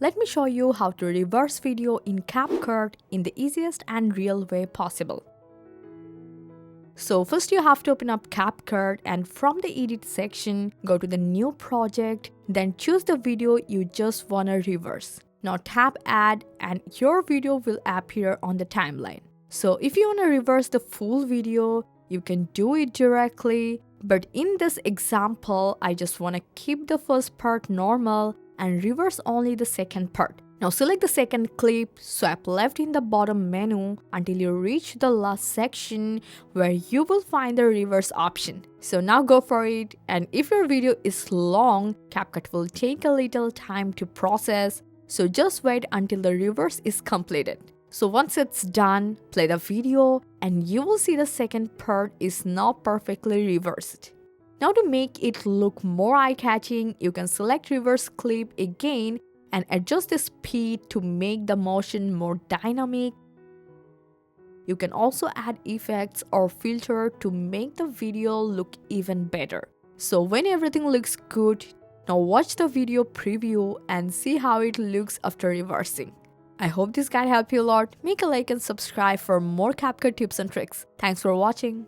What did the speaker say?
let me show you how to reverse video in CapCut in the easiest and real way possible. So first you have to open up CapCut and from the edit section, go to the new project, then choose the video you just wanna reverse. Now tap add and your video will appear on the timeline. So if you wanna reverse the full video, you can do it directly. But in this example, I just wanna keep the first part normal and reverse only the second part. Now select the second clip, swipe left in the bottom menu until you reach the last section where you will find the reverse option. So now go for it, and if your video is long, CapCut will take a little time to process, so just wait until the reverse is completed. So once it's done, play the video and you will see the second part is now perfectly reversed. Now to make it look more eye-catching, you can select reverse clip again and adjust the speed to make the motion more dynamic. You can also add effects or filter to make the video look even better. So when everything looks good, now watch the video preview and see how it looks after reversing. I hope this guide helped you a lot. Make a like and subscribe for more CapCut tips and tricks. Thanks for watching.